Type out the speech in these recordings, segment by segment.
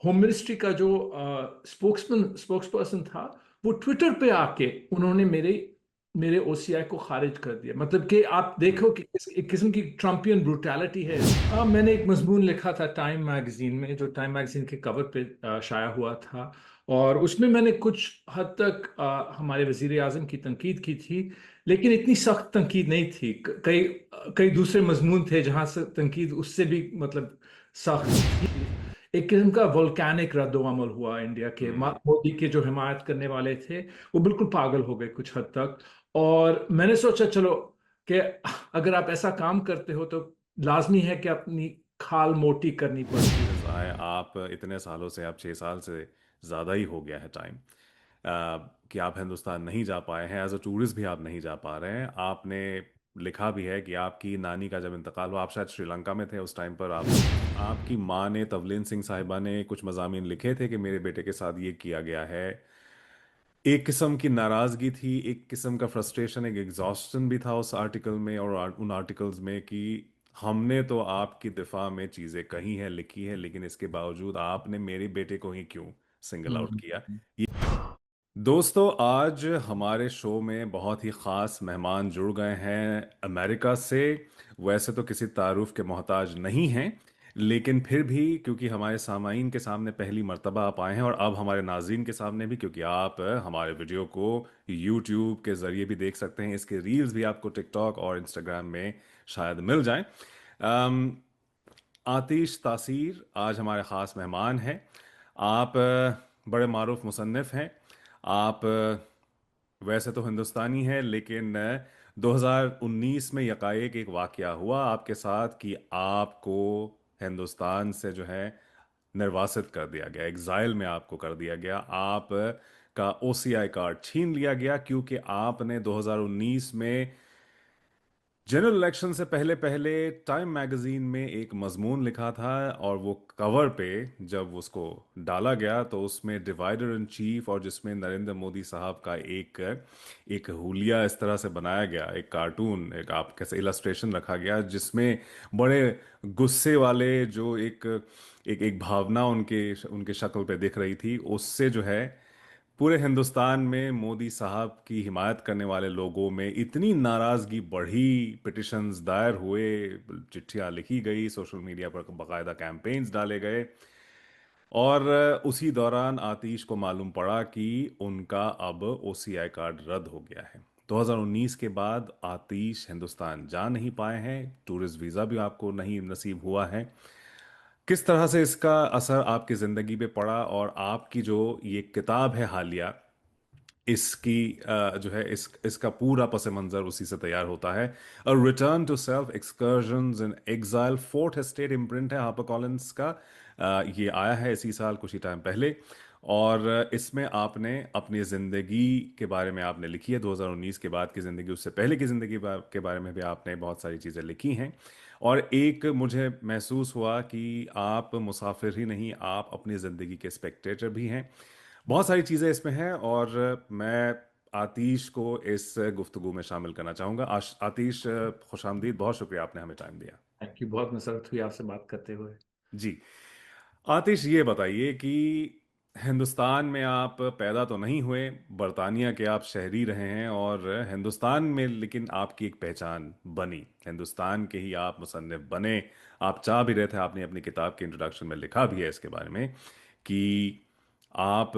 Home ministry का जो spokes person था, वो ट्विटर पे आके उन्होंने मेरे मेरे ओसीआई को खारिज कर दिया। मतलब कि आप देखो कि एक किस्म की ट्रम्पियन ब्रुटैलिटी है। मैंने एक मजमून लिखा था टाइम मैगजीन में, जो टाइम मैगजीन के कवर पे शाया हुआ था, और उसमें मैंने कुछ हद तक हमारे वजीर आजम की तनकीद की थी, लेकिन इतनी सख्त तनकीद नहीं थी। कई कई दूसरे मजमून थे जहां से तनकीद उससे भी मतलब सख्त थी। एक किस्म का वोल्केनिक रद्द-ओ-अमल हुआ इंडिया के। हम्म। मोदी के जो हिमायत करने वाले थे वो बिल्कुल पागल हो गए कुछ हद तक। और मैंने सोचा चलो कि अगर आप ऐसा काम करते हो तो लाजमी है कि अपनी खाल मोटी करनी पड़ती है। रज़ा है, आप इतने सालों से, आप 6 साल से ज़्यादा ही हो गया है टाइम कि आप हिंदुस्तान नहीं जा पाए हैं। एज अ टूरिस्ट भी आप नहीं जा पा रहे हैं। आपने लिखा भी है कि आपकी नानी का जब इंतकाल हुआ, आप शायद श्रीलंका में थे उस टाइम पर, आप आपकी माँ ने, तवलीन सिंह साहिबा ने कुछ मज़ामीन लिखे थे कि मेरे बेटे के साथ ये किया गया है। एक किस्म की नाराज़गी थी, एक किस्म का फ्रस्ट्रेशन, एक एग्जॉस्टन भी था उस आर्टिकल में और उन आर्टिकल्स में कि हमने तो आपकी दिफा में चीज़ें कही हैं, लिखी हैं, लेकिन इसके बावजूद आपने मेरे बेटे को ही क्यों सिंगल आउट हम्म। किया। दोस्तों, आज हमारे शो में बहुत ही ख़ास मेहमान जुड़ गए हैं अमेरिका से। वैसे तो किसी तारुफ के मोहताज नहीं हैं, लेकिन फिर भी क्योंकि हमारे सामाईन के सामने पहली मर्तबा आप आए हैं, और अब हमारे नाज़रीन के सामने भी, क्योंकि आप हमारे वीडियो को यूट्यूब के ज़रिए भी देख सकते हैं, इसके रील्स भी आपको टिकटॉक और इंस्टाग्राम में शायद मिल जाएं। अम, आतिश तासीर आज हमारे ख़ास मेहमान हैं। आप बड़े मारूफ मुसन्निफ़ हैं। आप वैसे तो हिंदुस्तानी हैं, लेकिन 2019 में यकाएक एक वाकया हुआ आपके साथ कि आपको हिंदुस्तान से जो है निर्वासित कर दिया गया, एग्जाइल में आपको कर दिया गया। आप का ओसीआई कार्ड छीन लिया गया क्योंकि आपने 2019 में जनरल इलेक्शन से पहले पहले टाइम मैगजीन में एक मजमून लिखा था, और वो कवर पे जब उसको डाला गया तो उसमें डिवाइडर इन चीफ, और जिसमें नरेंद्र मोदी साहब का एक एक हुलिया इस तरह से बनाया गया, एक कार्टून, एक आप कैसे इलस्ट्रेशन रखा गया, जिसमें बड़े गुस्से वाले जो एक एक एक भावना उनके उनके शक्ल पे दिख रही थी, उससे जो है पूरे हिंदुस्तान में मोदी साहब की हिमायत करने वाले लोगों में इतनी नाराजगी बढ़ी, पिटिशंस दायर हुए, चिट्ठियां लिखी गई, सोशल मीडिया पर बाकायदा कैंपेन्स डाले गए, और उसी दौरान आतिश को मालूम पड़ा कि उनका अब ओसीआई कार्ड रद्द हो गया है। 2019 के बाद आतिश हिंदुस्तान जा नहीं पाए हैं, टूरिस्ट वीज़ा भी आपको नहीं नसीब हुआ है। किस तरह से इसका असर आपकी ज़िंदगी पे पड़ा, और आपकी जो ये किताब है हालिया, इसकी जो है इसका पूरा पस मंज़र उसी से तैयार होता है। A return to self, excursions in exile, fourth estate imprint है हार्पर कॉलिंस का। ये आया है इसी साल कुछ ही टाइम पहले, और इसमें आपने अपनी ज़िंदगी के बारे में आपने लिखी है, 2019 के बाद की ज़िंदगी, उससे पहले की ज़िंदगी के बारे में भी आपने बहुत सारी चीज़ें लिखी हैं। और एक मुझे महसूस हुआ कि आप मुसाफिर ही नहीं, आप अपनी ज़िंदगी के स्पेक्टेटर भी हैं। बहुत सारी चीज़ें इसमें हैं, और मैं आतिश को इस गुफ्तगू में शामिल करना चाहूँगा। आतिश, खुशामदीद, बहुत शुक्रिया, आपने हमें टाइम दिया। थैंक यू, बहुत मसरत हुई आपसे बात करते हुए। जी। आतिश, ये बताइए कि हिंदुस्तान में आप पैदा तो नहीं हुए, बरतानिया के आप शहरी रहे हैं, और हिंदुस्तान में लेकिन आपकी एक पहचान बनी, हिंदुस्तान के ही आप मुसन्निफ बने। आप चाह भी रहे थे, आपने अपनी किताब के इंट्रोडक्शन में लिखा भी है इसके बारे में कि आप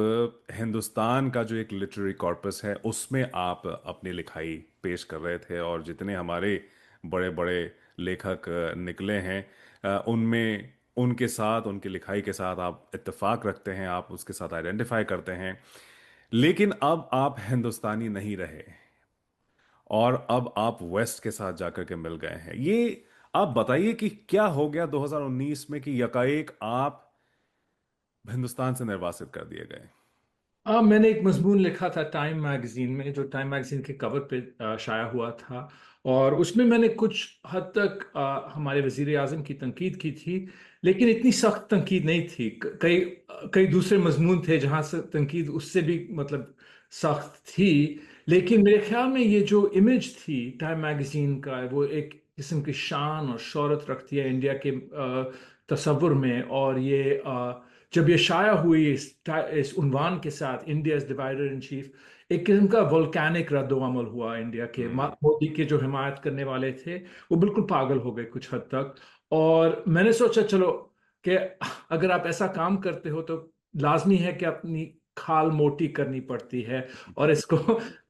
हिंदुस्तान का जो एक लिटरेरी कॉर्पस है उसमें आप अपनी लिखाई पेश कर रहे थे, और जितने हमारे बड़े बड़े लेखक निकले हैं, उनमें उनके साथ, उनकी लिखाई के साथ आप इत्तेफाक रखते हैं, आप उसके साथ आइडेंटिफाई करते हैं। लेकिन अब आप हिंदुस्तानी नहीं रहे, और अब आप वेस्ट के साथ जाकर के मिल गए हैं। ये आप बताइए कि क्या हो गया 2019 में कि यकाएक आप हिंदुस्तान से निर्वासित कर दिए गए। मैंने एक मजमून लिखा था टाइम मैगजीन में, जो टाइम मैगजीन के कवर पे शाया हुआ था, और उसमें मैंने कुछ हद तक हमारे वजीर आजम की तनकीद की थी, लेकिन इतनी सख्त तनकीद नहीं थी। कई कई दूसरे मजमून थे जहां से तनकीद उससे भी मतलब सख्त थी। लेकिन मेरे ख्याल में ये जो इमेज थी टाइम मैगजीन का, वो एक किस्म की शान और शोहरत रखती है इंडिया के तस्वुर में। और ये जब ये शाया हुई इस उन्वान के साथ, India is divided in chief, एक किस्म का वोल्केनिक रद्द-ओ-अमल हुआ इंडिया के। हम्म। मोदी के जो हिमायत करने वाले थे वो बिल्कुल पागल हो गए कुछ हद तक। और मैंने सोचा चलो कि अगर आप ऐसा काम करते हो तो लाजमी है कि अपनी खाल मोटी करनी पड़ती है। और इसको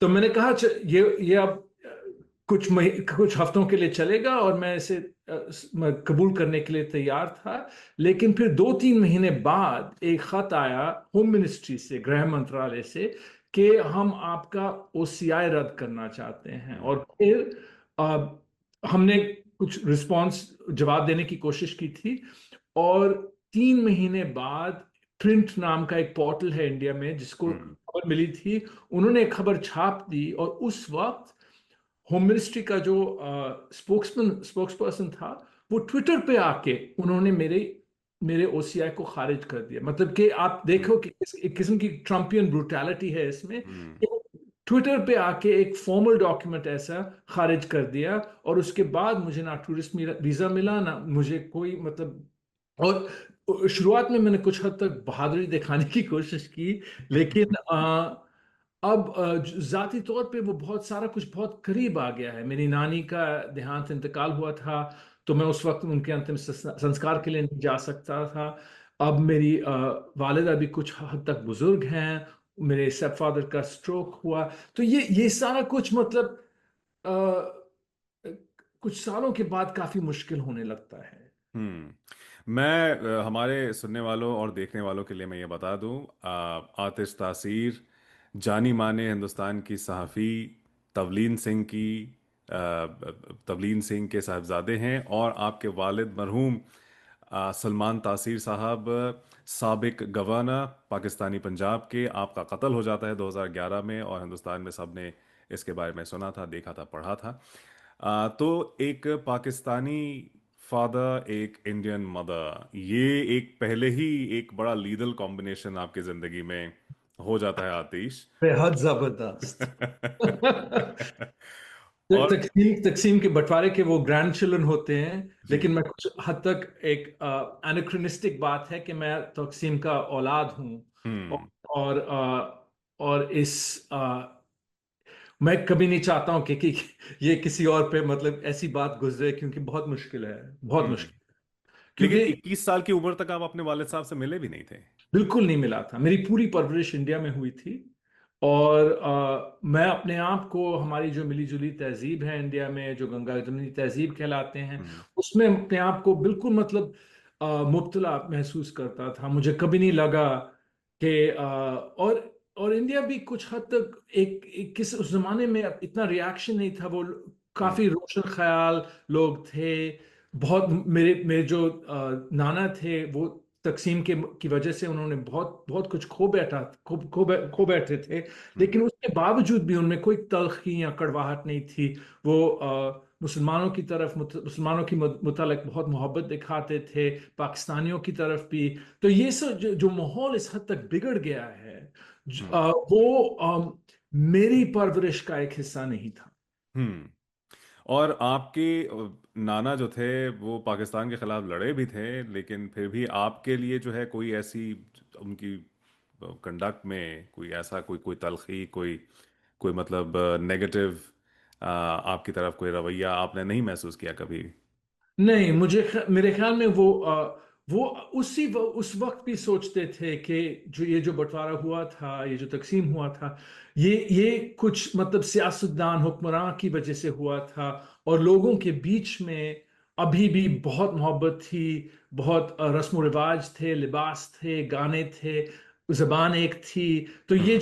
तो मैंने कहा ये अब कुछ हफ्तों के लिए चलेगा और मैं इसे मैं कबूल करने के लिए तैयार था। लेकिन फिर 2-3 महीने बाद एक खत आया होम मिनिस्ट्री से, गृह मंत्रालय से, कि हम आपका ओसीआई रद्द करना चाहते हैं। हम्म। और फिर हमने कुछ रिस्पांस जवाब देने की कोशिश की थी। और 3 महीने बाद प्रिंट नाम का एक पोर्टल है इंडिया में जिसको हम्म। खबर मिली थी, उन्होंने एक खबर छाप दी। और उस वक्त होम मिनिस्ट्री का जो स्पोक्स पर्सन था, वो ट्विटर पे आके उन्होंने मेरे मेरे ओसीआई को खारिज कर दिया। मतलब कि आप हम्म। देखो कि एक किस्म की ट्रम्पियन ब्रूटैलिटी है इसमें। हम्म। ट्विटर पे आके एक फॉर्मल डॉक्यूमेंट ऐसा खारिज कर दिया। और उसके बाद मुझे ना टूरिस्ट वीजा मिला, ना मुझे कोई मतलब। और शुरुआत में मैंने कुछ हद तक बहादुरी दिखाने की कोशिश की, लेकिन अब जाती तौर पे वो बहुत सारा कुछ बहुत करीब आ गया है। मेरी नानी का देहांत इंतकाल हुआ था, तो मैं उस वक्त उनके अंतिम संस्कार के लिए नहीं जा सकता था। अब मेरी वालिदा भी कुछ हद तक बुजुर्ग हैं, मेरे स्टेप फादर का स्ट्रोक हुआ। तो ये सारा कुछ मतलब कुछ सालों के बाद काफी मुश्किल होने लगता है। मैं हमारे सुनने वालों और देखने वालों के लिए मैं ये बता दूं, आतिश तासीर जानी माने हिंदुस्तान की सहाफ़ी तवलीन सिंह की तवलीन सिंह के साहबजादे हैं। और आपके वालिद मरहूम सलमान तासीर साहब साबिक गवर्नर पाकिस्तानी पंजाब के, आपका कत्ल हो जाता है 2011 में। और हिंदुस्तान में सब ने इसके बारे में सुना था, देखा था, पढ़ा था। तो एक पाकिस्तानी फादर, एक इंडियन मदर, ये एक पहले ही एक बड़ा लीडल कॉम्बिनेशन आपकी जिंदगी में हो जाता है आतिश। बेहद जबरदस्त। और तकसीम तकसीम के बंटवारे के वो ग्रैंड चिल्ड्रन होते हैं। जी। लेकिन मैं कुछ हद तक एक एनाक्रोनिस्टिक बात है कि मैं तकसीम का औलाद हूँ। और हम्म। और मैं कभी नहीं चाहता हूँ कि ये किसी और पे मतलब ऐसी बात गुजरे, क्योंकि बहुत मुश्किल है, बहुत हम्म। मुश्किल। लेकिन क्योंकि 21 साल की उम्र तक आप अपने वालिद साहब से मिले भी नहीं थे। बिल्कुल नहीं मिला था। मेरी पूरी परवरिश इंडिया में हुई थी। और मैं अपने आप को, हमारी जो मिली जुली तहजीब है इंडिया में, जो गंगा जमुनी तहजीब कहलाते हैं, हम्म। उसमें अपने आप को बिल्कुल मतलब मुब्तला महसूस करता था। मुझे कभी नहीं लगा कि और इंडिया भी कुछ हद तक एक किस उस जमाने में इतना रिएक्शन नहीं था। वो हम्म। काफी रोशन ख्याल लोग थे। बहुत मेरे मेरे जो नाना थे वो तकसीम के की वजह से उन्होंने बहुत बहुत कुछ खो बैठे थे। हम्म। लेकिन उसके बावजूद भी उनमें कोई तल्खी या कड़वाहट नहीं थी। वो मुसलमानों की तरफ, मुसलमानों की मुतालिक बहुत मोहब्बत दिखाते थे, पाकिस्तानियों की तरफ भी। तो ये सब जो माहौल इस हद तक बिगड़ गया है, हम्म। वो मेरी परवरिश का एक हिस्सा नहीं था। हम्म। और आपके नाना जो थे वो पाकिस्तान के खिलाफ लड़े भी थे, लेकिन फिर भी आपके लिए जो है कोई ऐसी उनकी कंडक्ट में कोई ऐसा कोई कोई तलखी, कोई कोई मतलब नेगेटिव आपकी तरफ कोई रवैया आपने नहीं महसूस किया कभी? नहीं, मेरे ख्याल में वो उस वक्त भी सोचते थे कि जो बंटवारा हुआ था, ये जो तकसीम हुआ था, ये कुछ मतलब सियासतदान हुक्मरान की वजह से हुआ था। और लोगों के बीच में अभी भी बहुत मोहब्बत थी, बहुत रस्म व रिवाज थे, लिबास थे, गाने थे, जबान एक थी। तो ये हम्म।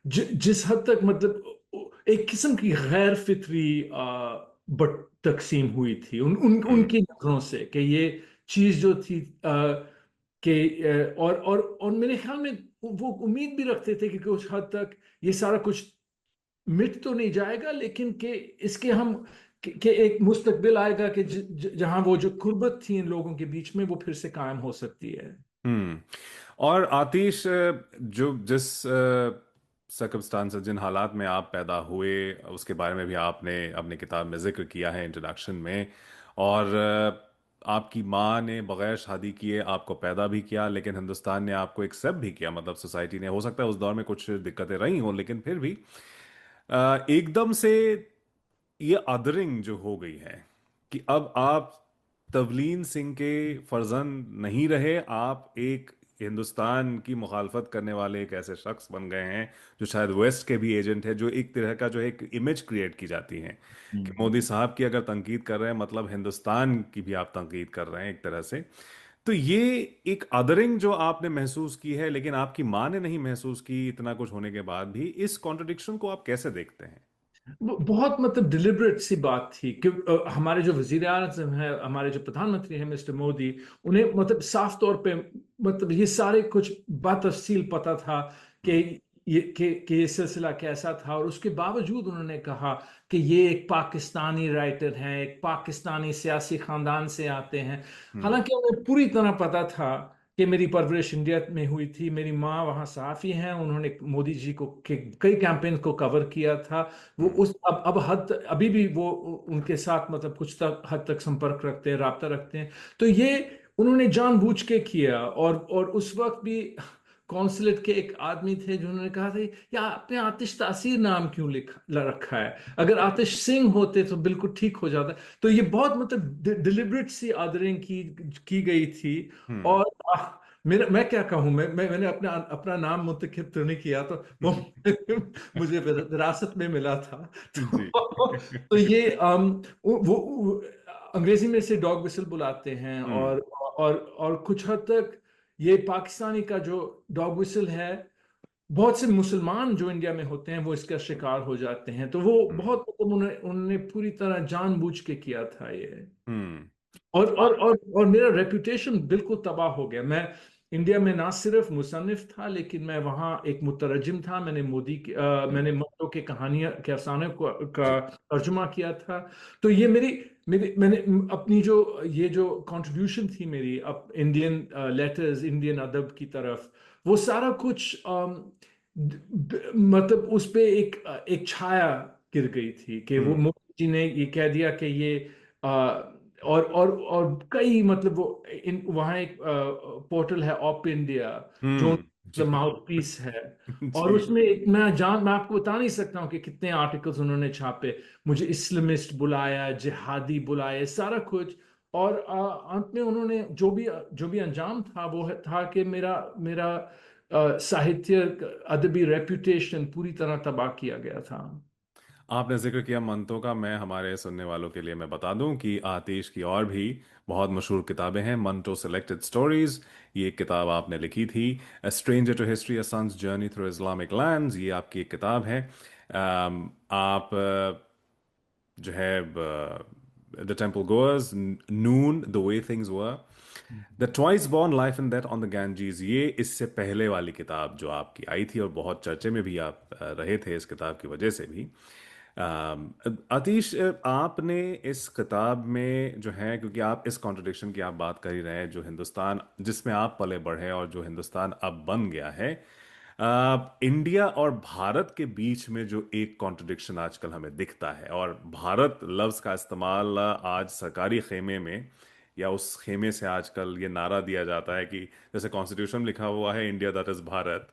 जो जिस हद तक मतलब एक किस्म की गैर फितरी बट तकसीम हुई थी हम्म। उनकी नजरों से, कि ये चीज जो थी कि और मेरे ख्याल में वो उम्मीद भी रखते थे कि कुछ हद तक ये सारा कुछ मिट तो नहीं जाएगा, लेकिन कि इसके हम कि एक मुस्तकबिल आएगा कि जहां वो जो कुर्बत थी इन लोगों के बीच में वो फिर से कायम हो सकती है। हम्म। और आतिश, जो जिस सर्कमस्टांस, जिन हालात में आप पैदा हुए, उसके बारे में भी आपने अपनी किताब में जिक्र किया है इंट्रोडक्शन में। और आपकी माँ ने बगैर शादी किए आपको पैदा भी किया, लेकिन हिंदुस्तान ने आपको एक्सेप्ट भी किया, मतलब सोसाइटी ने, हो सकता है उस दौर में कुछ दिक्कतें रही हों, लेकिन फिर भी एकदम से ये अदरिंग जो हो गई है कि अब आप तवलीन सिंह के फर्जंद नहीं रहे, आप एक हिंदुस्तान की मुखालफत करने वाले एक ऐसे शख्स बन गए हैं जो शायद वेस्ट के भी एजेंट है, जो एक तरह का जो एक इमेज क्रिएट की जाती है कि हम्म। मोदी साहब की अगर तनकीद कर रहे हैं मतलब हिंदुस्तान की भी आप तनकीद कर रहे हैं एक तरह से। तो ये एक अदरिंग जो आपने महसूस की है, लेकिन आपकी माँ ने नहीं महसूस की इतना कुछ होने के बाद भी, इस कॉन्ट्रडिक्शन को आप कैसे देखते हैं? बहुत मतलब डिलिबरेट सी बात थी कि हमारे जो वजीर आजम है, हमारे जो प्रधानमंत्री हैं मिस्टर मोदी, उन्हें मतलब साफ तौर पे मतलब ये सारे कुछ बातफसील पता था कि हम्म। कि ये सिलसिला कैसा था, और उसके बावजूद उन्होंने कहा कि ये एक पाकिस्तानी राइटर हैं, एक पाकिस्तानी सियासी खानदान से आते हैं। हम्म। हालांकि उन्हें पूरी तरह पता था कि मेरी परवरिश इंडिया में हुई थी, मेरी माँ वहाँ सहाफ़ी हैं, उन्होंने मोदी जी को के कई कैंपेन को कवर किया था। वो हम्म। उस अब अभी भी वो उनके साथ मतलब कुछ तक हद तक संपर्क रखते हैं, राब्ता रखते हैं। तो ये उन्होंने जानबूझ के किया, और उस वक्त भी कौंसलेट के एक आदमी थे जिन्होंने कहा था, या आपने आतिश तासीर नाम क्यों रखा है, अगर आतिश सिंह होते तो बिल्कुल ठीक हो जाता। तो ये बहुत मतलब डिलिबरेट सी आदरिंग की गई थी। हम्म। और मेरा मैं क्या कहूँ, मैंने अपना अपना नाम मुंतखब तो नहीं किया, तो वो मुझे विरासत में मिला था। जी। तो ये अंग्रेजी में से डॉग विसल बुलाते हैं, हम्म। और कुछ हद तक ये पाकिस्तानी का जो डॉग विसल है, बहुत से मुसलमान जो इंडिया में होते हैं वो इसका शिकार हो जाते हैं। तो वो हम्म। बहुत मतलब उन्होंने उन्होंने पूरी तरह जानबूझ के किया था ये। हम्म। और मेरा रेपुटेशन बिल्कुल तबाह हो गया। मैं इंडिया में ना सिर्फ मुसन्निफ था, लेकिन मैं वहाँ एक मुतरजम था। मैंने मैंने मक्तों के कहानियां के अफसाने का जी। तर्जुमा किया था। तो ये मेरी मेरी मैंने अपनी जो ये जो कंट्रीब्यूशन थी मेरी अब इंडियन लेटर्स, इंडियन अदब की तरफ, वो सारा कुछ मतलब उस पे एक छाया गिर गई थी कि वो हम्म। मोदी जी ने ये कह दिया कि ये और कई मतलब वो वहाँ एक पोर्टल है ऑप इंडिया, जो जी। माउथ पीस है। और जी। उसमें मैं आपको बता नहीं सकता हूँ कि कितने आर्टिकल्स उन्होंने छापे, मुझे इस्लामिस्ट बुलाया, जिहादी बुलाए, सारा कुछ। और अंत में उन्होंने जो भी अंजाम था वो था कि मेरा मेरा साहित्य अदबी रेपुटेशन पूरी तरह तबाह किया गया था। आपने जिक्र किया मंतों का, मैं हमारे सुनने वालों के लिए मैं बता दूं कि आतिश की और भी बहुत मशहूर किताबें हैं। मंटो सेलेक्टेड स्टोरीज, ये एक किताब आपने लिखी थी। A stranger to history, a son's journey through Islamic lands, ये आपकी एक किताब है। आप जो है the temple goers, noon, the way things were, the twice born, life and death on the Ganges, ये इससे पहले वाली किताब जो आपकी आई थी, और बहुत चर्चे में भी आप रहे थे इस किताब की वजह से भी। आतिश, आपने इस किताब में जो है, क्योंकि आप इस कॉन्ट्रडिक्शन की आप बात कर ही रहे हैं, जो हिंदुस्तान जिसमें आप पले बढ़े और जो हिंदुस्तान अब बन गया है, इंडिया और भारत के बीच में जो एक कॉन्ट्रडिक्शन आजकल हमें दिखता है, और भारत लफ्ज का इस्तेमाल आज सरकारी खेमे में, या उस खेमे से आजकल ये नारा दिया जाता है कि जैसे कॉन्स्टिट्यूशन में लिखा हुआ है इंडिया दैट इज भारत,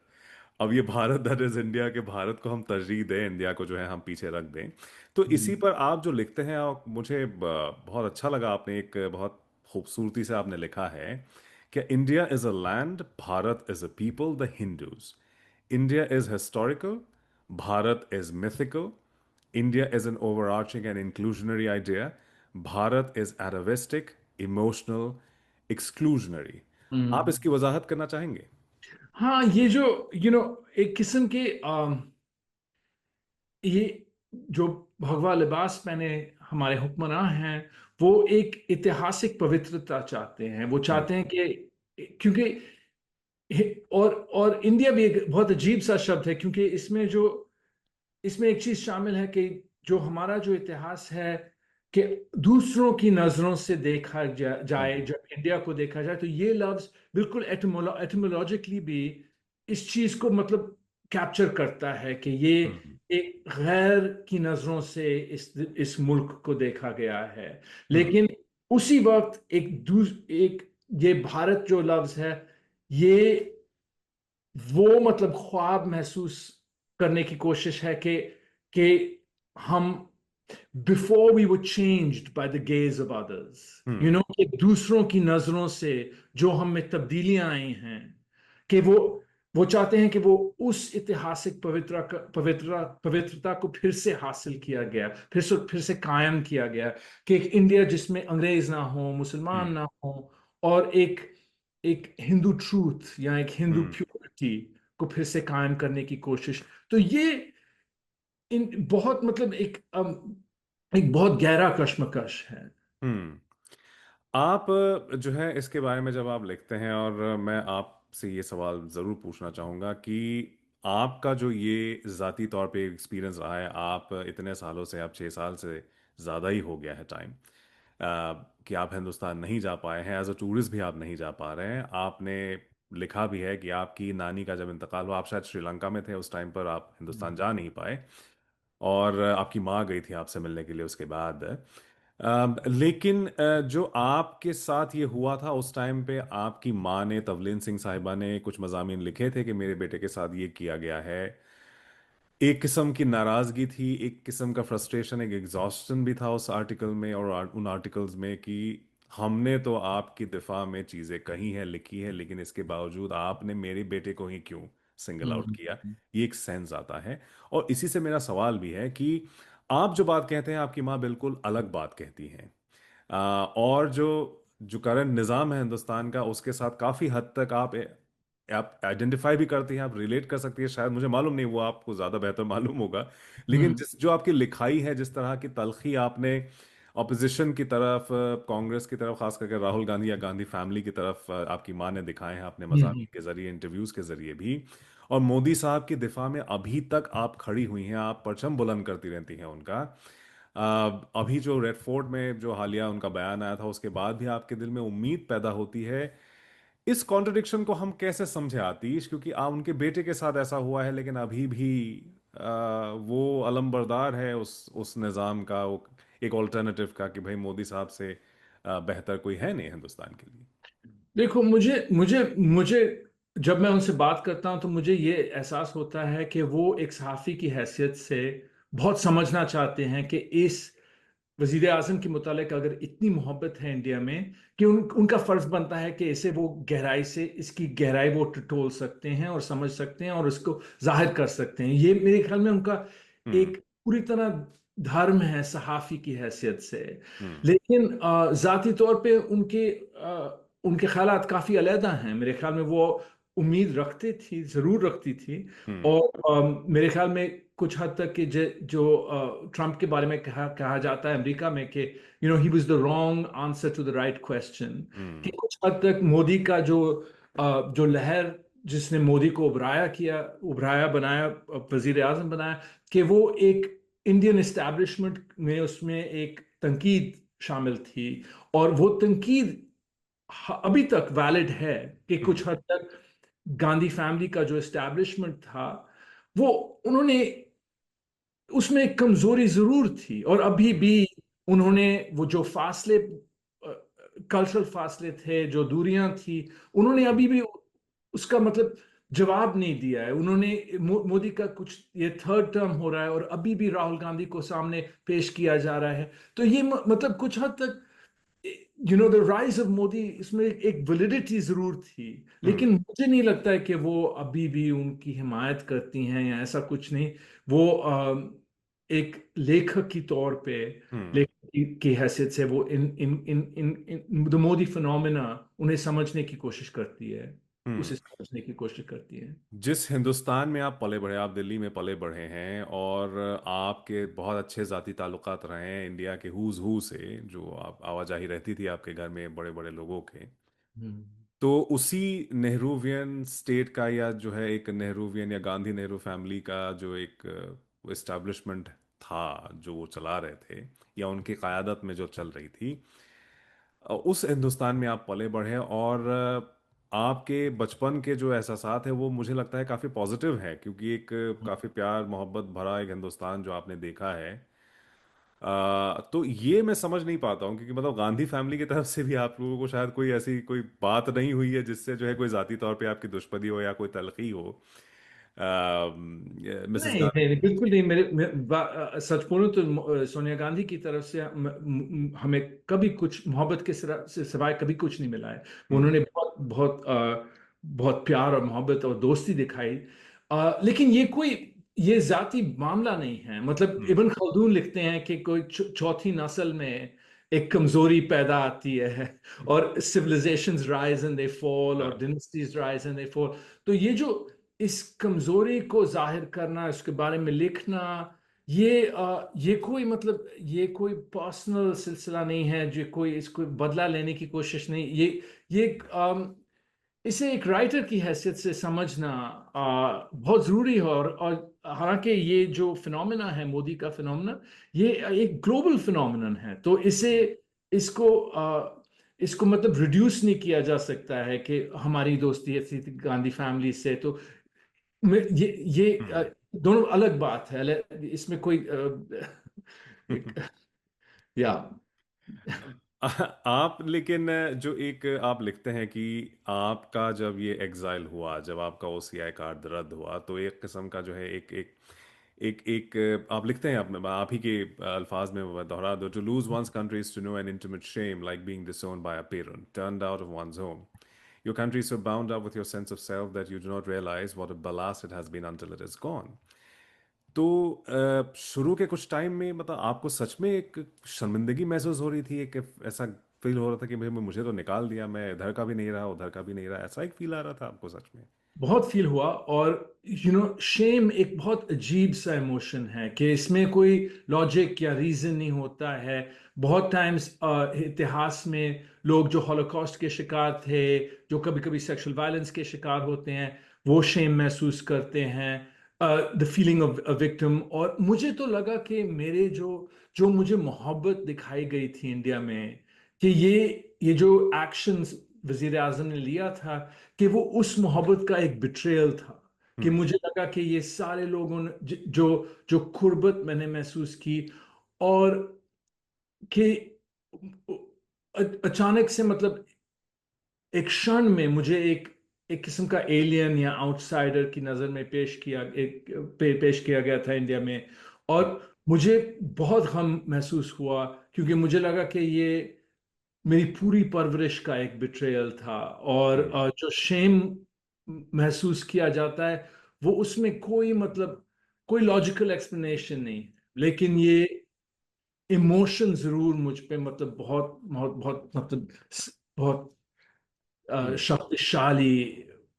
अब ये भारत दैट इज इंडिया के भारत को हम तरजीह दें, इंडिया को जो है हम पीछे रख दें। तो इसी हम्म। पर आप जो लिखते हैं, और मुझे बहुत अच्छा लगा, आपने एक बहुत खूबसूरती से आपने लिखा है कि India is a land, Bharat is a people, the Hindus. India is historical, Bharat is mythical, India is an overarching and inclusionary idea, Bharat is atavistic, emotional, exclusionary। आप हम्म। इसकी वजाहत करना चाहेंगे? हाँ, ये जो एक किस्म के ये जो भगवा लिबास पहने हमारे हुक्मरान हैं, वो एक ऐतिहासिक पवित्रता चाहते हैं। वो हम्म। चाहते हैं कि क्योंकि और इंडिया भी एक बहुत अजीब सा शब्द है, क्योंकि इसमें एक चीज शामिल है कि जो हमारा जो इतिहास है, कि दूसरों की नजरों से देखा जाए, हम्म। जब इंडिया को देखा जाए, तो ये लफ्ज बिल्कुल एटमोलॉजिकली भी इस चीज को मतलब कैप्चर करता है कि ये हम्म। एक गैर की नजरों से इस मुल्क को देखा गया है। हम्म। लेकिन उसी वक्त एक ये भारत जो लफ्ज है, ये वो मतलब ख्वाब महसूस करने की कोशिश है कि हम before we were changed by the gaze of others, you hmm. know, कि दूसरों की नजरों से जो हम में तब्दीलियां आई हैं, कि वो चाहते हैं कि वो उस ऐतिहासिक पवित्रता को फिर से हासिल किया गया, फिर से कायम किया गया, कि एक इंडिया जिसमें अंग्रेज ना हो, मुसलमान हम्म। ना हो, और एक एक हिंदू ट्रूथ या एक हिंदू हम्म। प्योरिटी को फिर से कायम करने की कोशिश। तो ये इन बहुत मतलब एक बहुत गहरा कश्मकश है। हम्म। आप जो है इसके बारे में जब आप लिखते हैं, और मैं आपसे ये सवाल ज़रूर पूछना चाहूँगा कि आपका जो ये ज़ाती तौर पे एक्सपीरियंस रहा है, आप इतने सालों से, आप 6 साल से ज़्यादा ही हो गया है टाइम, कि आप हिंदुस्तान नहीं जा पाए हैं, एज अ टूरिस्ट भी आप नहीं जा पा रहे हैं। आपने लिखा भी है कि आपकी नानी का जब इंतकाल हुआ, आप शायद श्रीलंका में थे उस टाइम पर, आप हिंदुस्तान जा नहीं पाए, और आपकी माँ गई थी आपसे मिलने के लिए उसके बाद। लेकिन जो आपके साथ ये हुआ था उस टाइम पे, आपकी माँ ने, तवलीन सिंह साहिबा ने कुछ मज़ामीन लिखे थे कि मेरे बेटे के साथ ये किया गया है। एक किस्म की नाराज़गी थी, एक किस्म का फ्रस्ट्रेशन, एक एग्जॉस्टन भी था उस आर्टिकल में और उन आर्टिकल्स में, कि हमने तो आपकी दिफा में चीज़ें कही हैं, लिखी है, लेकिन इसके बावजूद आपने मेरे बेटे को ही क्यों सिंगल आउट किया। हम्म। ये एक सेंस आता है। और इसी से मेरा सवाल भी है कि आप जो बात कहते हैं, आपकी माँ बिल्कुल अलग बात कहती हैं। और जो जो करंट निज़ाम है हिंदुस्तान का, उसके साथ काफ़ी हद तक आप आइडेंटिफाई भी करती हैं, आप रिलेट कर सकती है, शायद, मुझे मालूम नहीं, वो आपको ज़्यादा बेहतर मालूम होगा। लेकिन हम्म। जिस जो आपकी लिखाई है, जिस तरह की तलखी आपने ऑपोजिशन की तरफ, कांग्रेस की तरफ, खास करके राहुल गांधी या गांधी फैमिली की तरफ, आपकी माँ ने दिखाए हैं, अपने हम्म। मज़ामीन के जरिए, इंटरव्यूज़ के जरिए भी। और मोदी साहब की दिफा में अभी तक आप खड़ी हुई हैं, आप परचम बुलंद करती रहती हैं उनका। अभी जो रेड फोर्ट में जो हालिया उनका बयान आया था, उसके बाद भी आपके दिल में उम्मीद पैदा होती है। इस कॉन्ट्रडिक्शन को हम कैसे समझे आतिश, क्योंकि उनके बेटे के साथ ऐसा हुआ है, लेकिन अभी भी वो अलमबरदार है उस निज़ाम का, वो एक ऑल्टरनेटिव का, कि भाई मोदी साहब से बेहतर कोई है नहीं हिंदुस्तान के लिए। देखो, मुझे मुझे मुझे जब मैं उनसे बात करता हूं तो मुझे ये एहसास होता है कि वो एक सहाफ़ी की हैसियत से बहुत समझना चाहते हैं कि इस वजीर आजम के मुतालिक अगर इतनी मोहब्बत है इंडिया में, कि उनका फर्ज बनता है कि इसे वो गहराई से, इसकी गहराई वो टटोल सकते हैं और समझ सकते हैं और उसको जाहिर कर सकते हैं। ये मेरे ख्याल में उनका हम्म। एक पूरी तरह धर्म है सहाफ़ी की हैसियत से। हम्म। लेकिन जाती तौर पे उनके ख्यालात काफ़ी अलहदा हैं। मेरे ख्याल में वो उम्मीद रखती थी, ज़रूर रखती थी। हम्म। और मेरे ख्याल में कुछ हद तक कि जो ट्रम्प के बारे में कहा कहा जाता है अमेरिका में कि he was the wrong answer to the right question, कि हम्म। कुछ हद तक मोदी का जो लहर जिसने मोदी को उभराया बनाया, वजीर आजम बनाया, कि वो एक इंडियन इस्टेब्लिशमेंट में उसमें एक तनकीद शामिल थी। और वो तनकीद अभी तक वैलिड है कि हम्म। कुछ हद तक गांधी फैमिली का जो एस्टैब्लिशमेंट था, वो उन्होंने उसमें एक कमजोरी जरूर थी। और अभी हम्म। भी उन्होंने वो जो फासले, कल्चरल फासले थे, जो दूरियां थी, उन्होंने हम्म। अभी भी उसका मतलब जवाब नहीं दिया है। उन्होंने मोदी का कुछ, ये थर्ड टर्म हो रहा है और अभी भी राहुल गांधी को सामने पेश किया जा रहा है। तो ये मतलब कुछ हद तक द राइज ऑफ मोदी, इसमें एक वैलिडिटी जरूर थी। हम्म। लेकिन मुझे नहीं लगता है कि वो अभी भी उनकी हिमायत करती हैं या ऐसा कुछ नहीं। वो एक लेखक की तौर पे, हम्म। लेखक की हैसियत से वो इन इन इन इन, इन द मोदी फिनोमेना उन्हें समझने की कोशिश करती है, हम्म। उसे समझने की कोशिश करती है। जिस हिंदुस्तान में आप पले बढ़े, आप दिल्ली में पले बढ़े हैं, और आपके बहुत अच्छे ज़ाती ताल्लुकात रहे हैं इंडिया के हुज हू से, जो आप आवाजाही रहती थी आपके घर में बड़े बड़े लोगों के। हम्म। तो उसी नेहरूवियन स्टेट का, या जो है एक नेहरूवियन या गांधी नेहरू फैमिली का जो एक इस्टेब्लिशमेंट था, जो वो चला रहे थे, या उनकी क़यादत में जो चल रही थी, उस हिंदुस्तान में आप पले बढ़े, और आपके बचपन के जो एहसासात है, वो मुझे लगता है काफ़ी पॉजिटिव है, क्योंकि एक काफ़ी प्यार मोहब्बत भरा एक हिंदुस्तान जो आपने देखा है। तो ये मैं समझ नहीं पाता हूँ, क्योंकि मतलब गांधी फैमिली की तरफ से भी आप लोगों को शायद कोई ऐसी कोई बात नहीं हुई है जिससे जो है कोई जाती तौर पे आपकी दुश्मनी हो या कोई तलखी हो मिसेस नहीं नहीं गांधी। नहीं, बिल्कुल नहीं। सच बोलूं तो सोनिया गांधी की तरफ से हमें कभी कुछ मोहब्बत के से सिवाय कभी कुछ नहीं मिला है। हम्म। उन्होंने बहुत बहुत बहुत प्यार और मोहब्बत और दोस्ती दिखाई। लेकिन ये जाति मामला नहीं है। मतलब हम्म। इब्न खल्दून लिखते हैं कि कोई चौथी नस्ल में एक कमजोरी पैदा आती है, और civilisations rise and they fall, और हाँ। Dynasties rise and they fall. तो ये जो इस कमजोरी को जाहिर करना, इसके बारे में लिखना, ये कोई मतलब ये कोई पर्सनल सिलसिला नहीं है, जो कोई इसको बदला लेने की कोशिश नहीं। ये इसे एक राइटर की हैसियत से समझना बहुत जरूरी है। और हालांकि ये जो फिनोमेना है, मोदी का फिनोमेना, ये एक ग्लोबल फिनोमेनन है। तो इसको इसको मतलब रिड्यूस नहीं किया जा सकता है कि हमारी दोस्ती है थी गांधी फैमिली से। तो ये हम्म। दोनों अलग बात है। इसमें कोई या आप लेकिन जो एक आप लिखते हैं कि आपका जब ये एग्जाइल हुआ, जब आपका ओसीआई कार्ड रद्द हुआ, तो एक किस्म का जो है एक एक एक एक आप लिखते हैं, आप ही के अल्फाज में वो दोहरा दो, to lose one's country is to know an intimate shame like being disowned by a parent turned out of one's home. Your country is so bound up with your sense of self that you do not realize what a ballast it has been until it is gone. तो शुरू के कुछ time में मतलब आपको सच में एक शर्मिंदगी महसूस हो रही थी, एक ऐसा फील हो रहा था कि भाई मुझे तो निकाल दिया, मैं इधर का भी नहीं रहा उधर का भी नहीं रहा, ऐसा एक फील आ रहा था आपको सच में? बहुत फील हुआ। और शेम एक बहुत अजीब सा इमोशन है कि इसमें कोई लॉजिक या रीजन नहीं होता है। बहुत टाइम्स इतिहास में लोग जो हॉलोकॉस्ट के शिकार थे, जो कभी कभी सेक्सुअल वायलेंस के शिकार होते हैं, वो शेम महसूस करते हैं, the feeling of a victim. और मुझे तो लगा कि मेरे जो जो मुझे मोहब्बत दिखाई गई थी इंडिया में, कि ये जो एक्शंस वजीर आजम ने लिया था, कि वो उस मोहब्बत का एक बिट्रेयल था। कि हम्म। मुझे लगा कि ये सारे लोगों ने जो जो कुर्बत मैंने महसूस की, और कि अचानक से मतलब एक क्षण में मुझे एक एक किस्म का एलियन या आउटसाइडर की नजर में पेश किया गया था इंडिया में। और मुझे बहुत गम महसूस हुआ, क्योंकि मुझे लगा कि ये मेरी पूरी परवरिश का एक बिट्रेयल था। और हम्म। जो शेम महसूस किया जाता है, वो उसमें कोई मतलब कोई लॉजिकल एक्सप्लेनेशन नहीं है। लेकिन ये इमोशन जरूर मुझ पे मतलब बहुत बहुत बहुत मतलब बहुत हम्म। शक्तिशाली,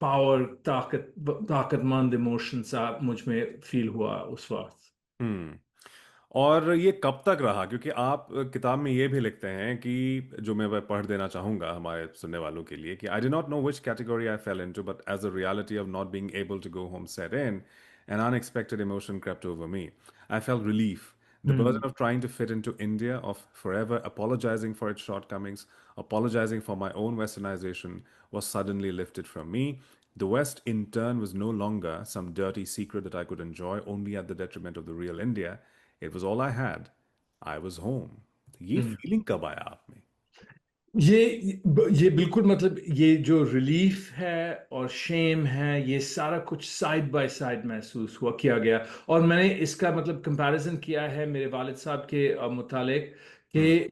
पावर, ताकतमंद इमोशन सा मुझ में फील हुआ उस वक्त। हम्म। और ये कब तक रहा? क्योंकि आप किताब में ये भी लिखते हैं कि, जो मैं पढ़ देना चाहूंगा हमारे सुनने वालों के लिए, कि I do not know which category I fall into, but as the reality of not being able to go home set in, an unexpected emotion crept over me. I felt relief. The burden hmm of trying to fit into India, of forever apologizing for its shortcomings, apologizing for my own westernization, was suddenly lifted from me. The West, in turn, was no longer some dirty secret that I could enjoy only at the detriment of the real India. It was all I had. I was home. ये हम्म। Feeling कब आया आप में? ये ये बिल्कुल मतलब ये जो रिलीफ है और शेम है, ये सारा कुछ साइड बाय साइड महसूस हुआ, किया गया। और मैंने इसका मतलब कंपैरिजन किया है मेरे वालिद साहब के मुतालिक, हम्म। कि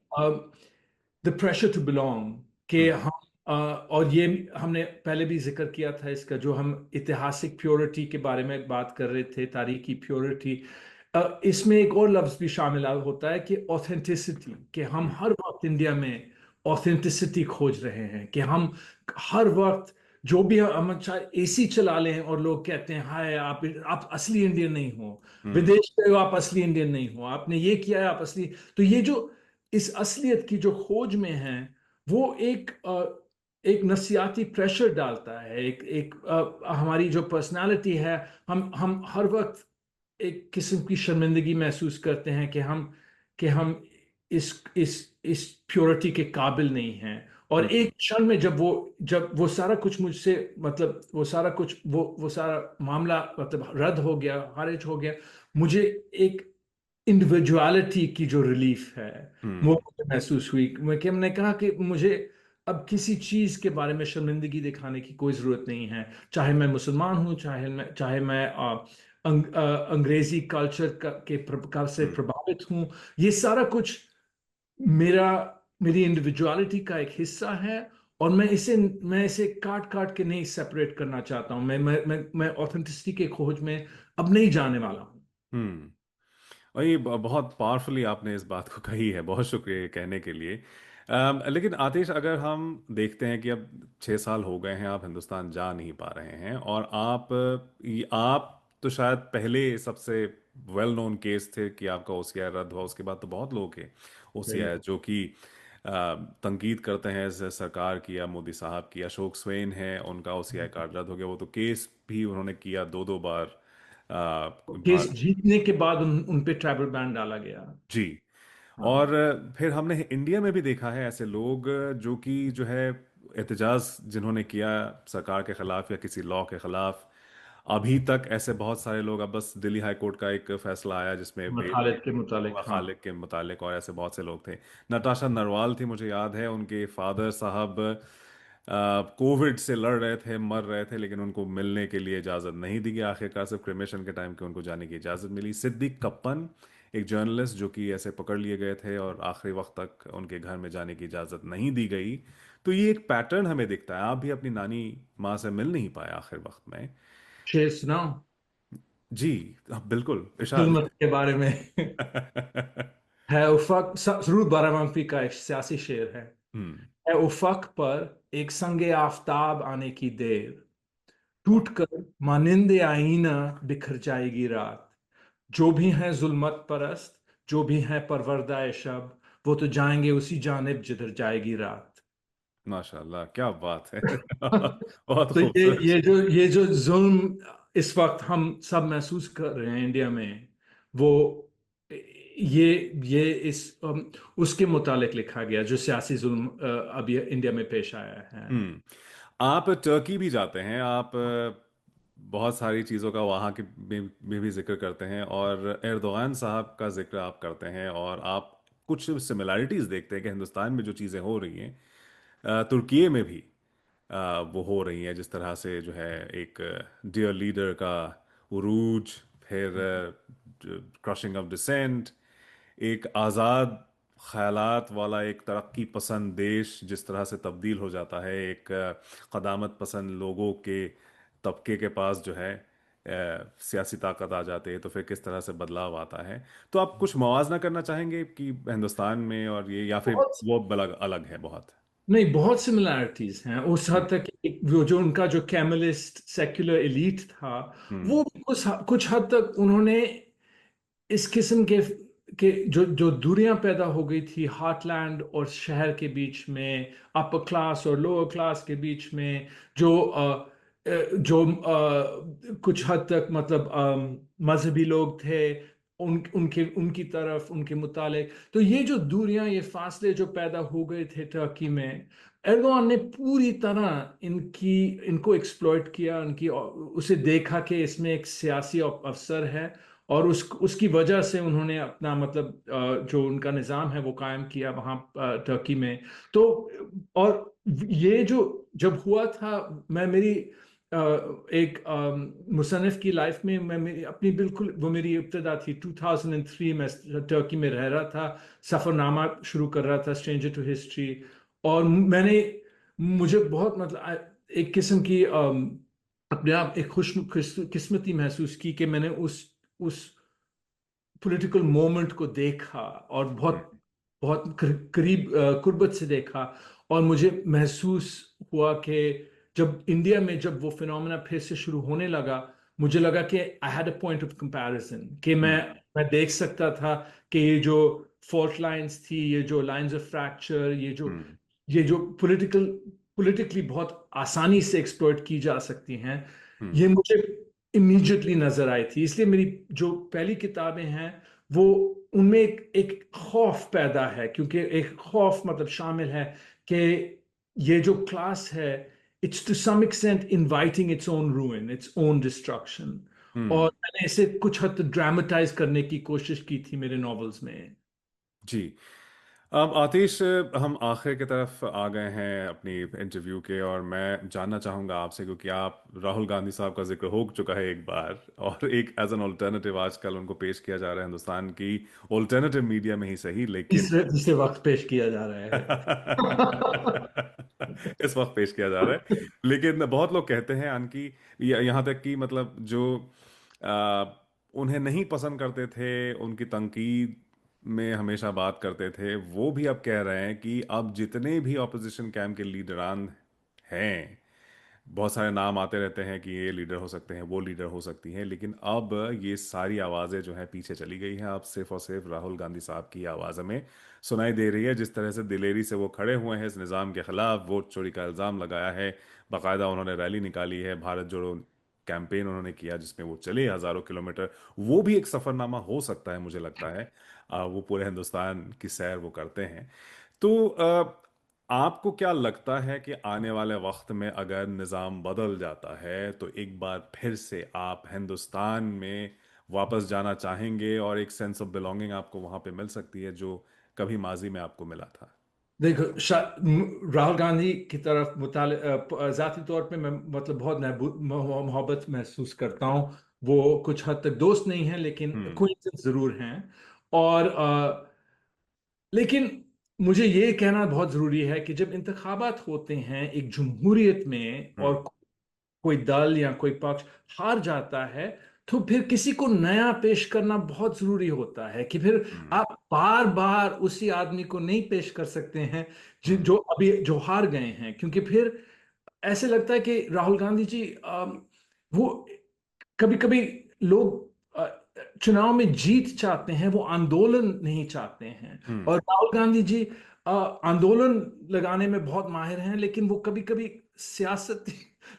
द प्रेशर टू बिलोंग, कि हम्म। हम और ये हमने पहले भी जिक्र किया था इसका, जो हम ऐतिहासिक प्योरिटी के बारे में बात कर रहे थे, तारीखी प्योरिटी। इसमें एक और लफ्ज भी शामिल होता है कि ऑथेंटिसिटी, कि हम हम्म। हर वक्त इंडिया में ऑथेंटिसिटी खोज रहे हैं। कि हम हर वक्त जो भी हम चाहे एसी चला लें और लोग कहते हैं हाय आप असली इंडियन नहीं हो, हम्म। विदेश गए हो आप असली इंडियन नहीं हो, आपने ये किया है आप असली। तो ये जो इस असलियत की जो खोज में है, वो एक नफसियाती प्रेशर डालता है। एक एक हमारी जो पर्सनालिटी है, हम हर वक्त एक किस्म की शर्मिंदगी महसूस करते हैं कि हम इस प्योरिटी के काबिल नहीं हैं। और हम्म। एक क्षण में जब वो सारा कुछ मुझसे मतलब वो सारा कुछ वो सारा मामला मतलब रद्द हो गया, खारिज हो गया, मुझे एक इंडिविजुअलिटी की जो रिलीफ है वो हम्म। मुझे महसूस हुई। मैं कि हमने कहा कि मुझे अब किसी चीज के बारे में शर्मिंदगी दिखाने की कोई जरूरत नहीं है, चाहे मैं मुसलमान हूँ, चाहे मैं अंग्रेजी कल्चर के प्रकार से हम्म। प्रभावित हूँ। ये सारा कुछ मेरा मेरी इंडिविजुअलिटी का एक हिस्सा है, और मैं इसे काट काट के नहीं सेपरेट करना चाहता हूँ। मैं ऑथेंटिसिटी के खोज में अब नहीं जाने वाला हूँ। हम्म। और ये बहुत पावरफुली आपने इस बात को कही है, बहुत शुक्रिया ये कहने के लिए। लेकिन आतिश, अगर हम देखते हैं कि अब 6 साल हो गए हैं, आप हिंदुस्तान जा नहीं पा रहे हैं, और आप तो शायद पहले सबसे वेल नोन केस थे कि आपका ओसीआई रद्द हुआ। उसके बाद तो बहुत लोग हैं ओसीआई बिल्कुल। जो कि तनकीद करते हैं इस सरकार की या मोदी साहब की। अशोक स्वेन है, उनका ओसीआई कार्ड रद्द हो गया, वो तो केस भी उन्होंने किया 2-2 बार। केस जीतने के बाद उन पे ट्रैवल बैन डाला गया। जी। हाँ। और फिर हमने इंडिया में भी देखा है ऐसे लोग जो कि जो है एहतजाज जिन्होंने किया सरकार के खिलाफ या किसी लॉ के खिलाफ। अभी तक ऐसे बहुत सारे लोग, अब बस दिल्ली हाई कोर्ट का एक फैसला आया जिसमें बेल खालिद के मुतालिक, हाँ। खालिद के मुतालिक, और ऐसे बहुत से लोग थे। नताशा नरवाल थी, मुझे याद है, उनके फादर साहब कोविड से लड़ रहे थे, मर रहे थे, लेकिन उनको मिलने के लिए इजाज़त नहीं दी गई। आखिरकार सिर्फ क्रिमेशन के टाइम के उनको जाने की इजाज़त मिली। सिद्दीक कप्पन, एक जर्नलिस्ट जो कि ऐसे पकड़ लिए गए थे और आखिरी वक्त तक उनके घर में जाने की इजाज़त नहीं दी गई। तो ये एक पैटर्न हमें दिखता है। आप भी अपनी नानी माँ से मिल नहीं पाए आखिर वक्त में। शेर सुनाओ जी, बिल्कुल इरशाद। जुल्मत के बारे में। है उफक, सरूद बारामांफी का एक सियासी शेर हम्म। है उफक पर एक संगे आफताब आने की देर, टूट कर मानिंदे आईना बिखर जाएगी रात। जो भी हैं जुल्मत परस्त, जो भी हैं परवरदाए शब, वो तो जाएंगे उसी जानिब जिधर जाएगी रात। माशाल्लाह, क्या बात है। बहुत तो ये खूबसूरत। ये जो ये जो जुल्म इस वक्त हम सब महसूस कर रहे हैं इंडिया में, वो ये उसके मुतालिक लिखा गया जो सियासी जुल्म अभी इंडिया में पेश आया है। हम्म। आप टर्की भी जाते हैं, आप बहुत सारी चीज़ों का वहाँ के में भी जिक्र करते हैं, और एर्दोगान साहब का जिक्र आप करते हैं, और आप कुछ सिमिलैरिटीज़ देखते हैं कि हिंदुस्तान में जो चीज़ें हो रही हैं तुर्की में भी वो हो रही हैं। जिस तरह से जो है एक डियर लीडर का उरूज, फिर क्रशिंग ऑफ डिसेंट, एक आज़ाद ख्यालात वाला एक तरक्की पसंद देश जिस तरह से तब्दील हो जाता है एक क़दामत पसंद लोगों के तबके के पास जो है सियासी ताकत आ जाती है, तो फिर किस तरह से बदलाव आता है। तो आप कुछ मवाजना करना चाहेंगे कि हिंदुस्तान में और ये, या फिर बहुत वो अलग अलग है बहुत? नहीं, बहुत सिमिलैरिटीज हैं उस हम्म। हद तक कि वो जो उनका जो कैमलिस्ट सेक्युलर एलीट था, हम्म। वो कुछ कुछ हद तक उन्होंने इस किस्म के जो जो दूरियां पैदा हो गई थी हार्टलैंड और शहर के बीच में, अपर क्लास और लोअर क्लास के बीच में, जो कुछ हद तक मतलब मजहबी लोग थे, उनके उनकी तरफ उनके मुतालिक, तो ये जो दूरियां, ये फासले जो पैदा हो गए थे टर्की में, एर्दोगान ने पूरी तरह इनको एक्सप्लॉइट किया, उसे देखा कि इसमें एक सियासी अवसर है, और उसकी वजह से उन्होंने अपना मतलब जो उनका निज़ाम है वो कायम किया वहाँ टर्की में। तो और ये जो जब हुआ था, मैं मेरी एक मुसन्निफ की लाइफ में, मैं मेरी अपनी बिल्कुल वो मेरी इब्तदा थी 2003 में, टर्की में रह रहा था, सफ़रनामा शुरू कर रहा था, स्ट्रेंजर टू हिस्ट्री। और मुझे बहुत मतलब एक किस्म की अपने आप एक किस्मती महसूस की कि मैंने उस पॉलिटिकल मोमेंट को देखा, और बहुत बहुत करीब कुर्बत से देखा। और मुझे महसूस हुआ कि जब इंडिया में जब वो फिनोमेना फिर से शुरू होने लगा, मुझे लगा कि I had a point of comparison, कि हम्म। मैं देख सकता था कि ये जो फॉल्ट लाइंस थी, ये जो लाइंस ऑफ फ्रैक्चर, हम्म। ये जो पॉलिटिकली बहुत आसानी से एक्सप्लॉइट की जा सकती हैं, ये हम्म। मुझे इमीडिएटली नजर आई थी। इसलिए मेरी जो पहली किताबें हैं वो, उनमें एक खौफ पैदा है, क्योंकि एक खौफ मतलब शामिल है कि ये जो क्लास है, it's to some extent inviting its own ruin, it's own destruction. और हम्म। मैंने इसे कुछ हद तक ड्रामेटाइज करने की कोशिश की थी मेरे नॉवेल्स में। जी। अब आतिश, हम आखिर की तरफ आ गए हैं अपनी इंटरव्यू के, और मैं जानना चाहूँगा आपसे, क्योंकि आप राहुल गांधी साहब का जिक्र हो चुका है एक बार, और एक एज एन ऑल्टरनेटिव आजकल उनको पेश किया जा रहा है हिंदुस्तान की ऑल्टरनेटिव मीडिया में ही सही, लेकिन तीसरे तीसरे वक्त पेश किया जा रहा है। इस वक्त पेश किया जा रहा है। लेकिन बहुत लोग कहते हैं अनकी, यहाँ तक कि मतलब जो आ, उन्हें नहीं पसंद करते थे, उनकी तनकीद में हमेशा बात करते थे, वो भी अब कह रहे हैं कि अब जितने भी ऑपोजिशन कैंप के लीडरान हैं, बहुत सारे नाम आते रहते हैं कि ये लीडर हो सकते हैं, वो लीडर हो सकती हैं, लेकिन अब ये सारी आवाज़ें जो हैं पीछे चली गई हैं। अब सिर्फ और सिर्फ राहुल गांधी साहब की आवाज़ हमें सुनाई दे रही है। जिस तरह से दिलेरी से वो खड़े हुए हैं इस निज़ाम के खिलाफ, वोट चोरी का इल्ज़ाम लगाया है, बाकायदा उन्होंने रैली निकाली है, भारत जोड़ो कैंपेन उन्होंने किया जिसमें वो चले हज़ारों किलोमीटर। वो भी एक सफ़रनामा हो सकता है, मुझे लगता है। वो पूरे हिंदुस्तान की सैर वो करते हैं। तो आपको क्या लगता है कि आने वाले वक्त में अगर निज़ाम बदल जाता है तो एक बार फिर से आप हिंदुस्तान में वापस जाना चाहेंगे, और एक सेंस ऑफ बिलोंगिंग आपको वहां पे मिल सकती है जो कभी माजी में आपको मिला था? देखो, राहुल गांधी की तरफ जाती तौर पे मैं मतलब बहुत मोहब्बत महसूस करता हूँ। वो कुछ हद तक दोस्त नहीं है, लेकिन हम्म। कोई जरूर हैं। और लेकिन मुझे ये कहना बहुत जरूरी है कि जब इंतखाबात होते हैं एक जमहूरियत में, हम्म। और कोई दल या कोई पक्ष हार जाता है, तो फिर किसी को नया पेश करना बहुत जरूरी होता है। कि फिर हम्म। आप बार बार उसी आदमी को नहीं पेश कर सकते हैं हम्म। जो अभी जो हार गए हैं, क्योंकि फिर ऐसे लगता है कि राहुल गांधी जी वो कभी कभी लोग चुनाव में जीत चाहते हैं, वो आंदोलन नहीं चाहते हैं। हम्म। और राहुल गांधी जी आंदोलन लगाने में बहुत माहिर हैं, लेकिन वो कभी कभी सियासत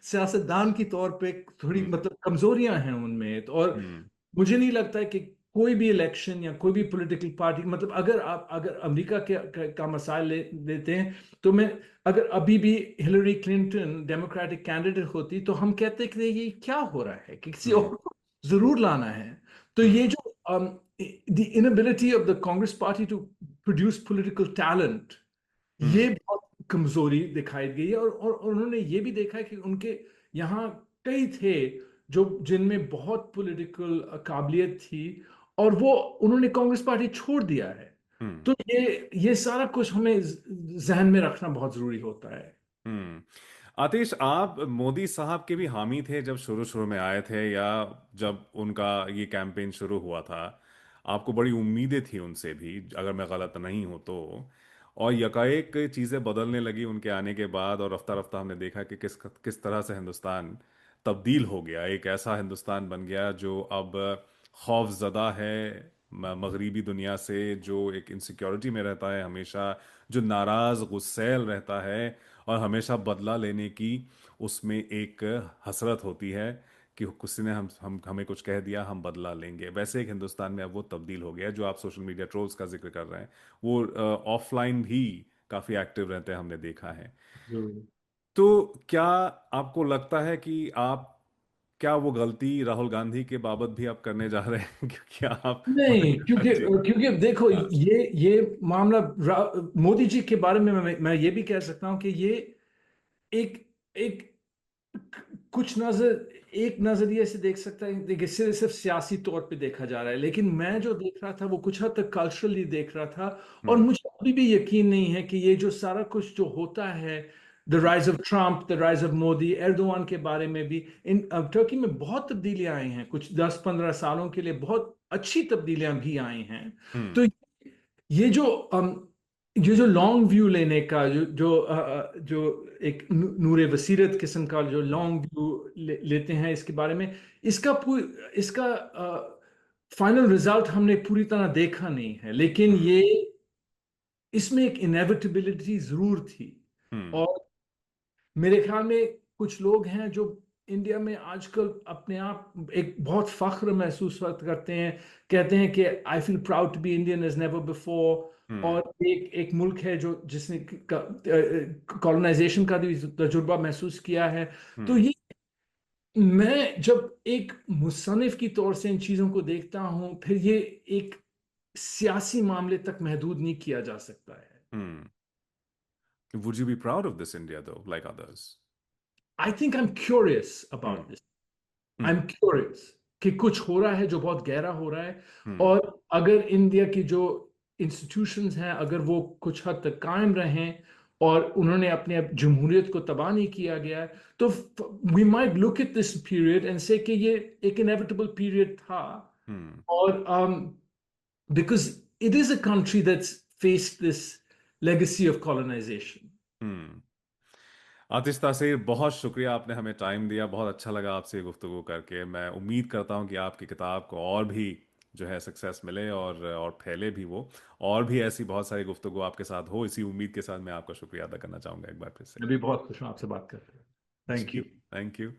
सियासतदान की तौर पे थोड़ी हम्म। मतलब कमजोरियां हैं उनमें। तो और हम्म। मुझे नहीं लगता है कि कोई भी इलेक्शन या कोई भी पॉलिटिकल पार्टी, मतलब अगर अमेरिका का मसाइल लेते हैं, तो मैं अगर अभी भी हिलरी क्लिंटन डेमोक्रेटिक कैंडिडेट होती, तो हम कहते कि ये क्या हो रहा है, कि किसी हम्म। और को जरूर लाना है। तो हम्म। ये जो the inability of the Congress party to produce political talent, ये हम्म। बहुत कमजोरी दिखाई गई है। और उन्होंने ये भी देखा है कि उनके यहाँ कई थे जो जिनमें बहुत पॉलिटिकल काबिलियत थी, और वो उन्होंने कांग्रेस पार्टी छोड़ दिया है। हम्म। तो ये सारा कुछ हमें जहन में रखना बहुत जरूरी होता है। हम्म। आतिश, आप मोदी साहब के भी हामी थे जब शुरू शुरू में आए थे, या जब उनका ये कैंपेन शुरू हुआ था? आपको बड़ी उम्मीदें थी उनसे भी, अगर मैं गलत नहीं हूं तो। और यकाएक चीज़ें बदलने लगी उनके आने के बाद, और रफ्ता रफ्ता हमने देखा कि किस किस तरह से हिंदुस्तान तब्दील हो गया, एक ऐसा हिंदुस्तान बन गया जो अब खौफजदा है मगरिबी दुनिया से, जो एक इनसिक्योरिटी में रहता है हमेशा, जो नाराज गुस्सैल रहता है, और हमेशा बदला लेने की उसमें एक हसरत होती है कि किसी ने हम हमें कुछ कह दिया, हम बदला लेंगे। वैसे एक हिंदुस्तान में अब वो तब्दील हो गया है। जो आप सोशल मीडिया ट्रोल्स का जिक्र कर रहे हैं, वो ऑफलाइन भी काफी एक्टिव रहते हैं, हमने देखा है। जरूर। तो क्या आपको लगता है कि आप, क्या वो गलती राहुल गांधी के बाबत भी आप करने जा रहे हैं? क्योंकि आप नहीं, क्योंकि जी। क्योंकि देखो, हाँ। ये मामला मोदी जी के बारे में मैं ये भी कह सकता हूं कि ये एक एक कुछ एक नजरिए से देख सकता है। देखिए, सिर्फ सियासी तौर पे देखा जा रहा है, लेकिन मैं जो देख रहा था वो कुछ हद तक कल्चरली देख रहा था। और हम्म। मुझे अभी भी यकीन नहीं है कि ये जो सारा कुछ जो होता है, the rise of Trump, the rise of Modi, Erdogan के बारे में भी, इन टर्की में बहुत तब्दीलियां आई हैं कुछ 10-15 सालों के लिए, बहुत अच्छी तब्दीलियां भी आई हैं। तो हम्म। ये जो ये जो लॉन्ग व्यू लेने का जो एक नूरे बसीरत किस्म का जो लॉन्ग व्यू लेते हैं इसके बारे में, इसका फाइनल रिजल्ट हमने पूरी तरह देखा नहीं है, लेकिन हम्म। ये इसमें एक इनएविटेबिलिटी जरूर थी। हम्म। और मेरे ख्याल में कुछ लोग हैं जो इंडिया में आजकल अपने आप एक बहुत फख्र महसूस करते हैं, कहते हैं कि I feel proud to be Indian as never before. Hmm. और एक मुल्क है जो जिसने कॉलोनाइजेशन का भी तजुर्बा महसूस किया है। तो हम्म। ये मैं जब एक मुसन्निफ की तौर से इन चीजों को देखता हूं, फिर ये एक सियासी मामले तक महदूद नहीं किया जा सकता है। Hmm. Would you be proud of this India though, like others? I think I am curious Hmm. About this. I am Hmm. Curious कि कुछ हो रहा है जो बहुत गहरा हो रहा है। Hmm. और अगर इंडिया की जो इंस्टीट्यूशंस हैं, अगर वो कुछ हद तक कायम रहें और उन्होंने अपने जमहूरियत को तबाह नहीं किया गया है, तो we might look at this period and say कि ये एक इनएविटेबल पीरियड था। Hmm. और because it is a country that's faced this legacy of colonization. Hmm. आतिश तासीर, बहुत शुक्रिया, आपने हमें टाइम दिया। बहुत अच्छा लगा आपसे गुफ्तगू करके। मैं उम्मीद करता हूँ कि आपकी किताब को और भी जो है सक्सेस मिले और फैले भी वो, और भी ऐसी बहुत सारी गुफ्तगू आपके साथ हो। इसी उम्मीद के साथ मैं आपका शुक्रिया अदा करना चाहूँगा एक बार फिर से। मैं भी बहुत खुश हूँ आपसे बात करके। थैंक जी, यू। Thank you.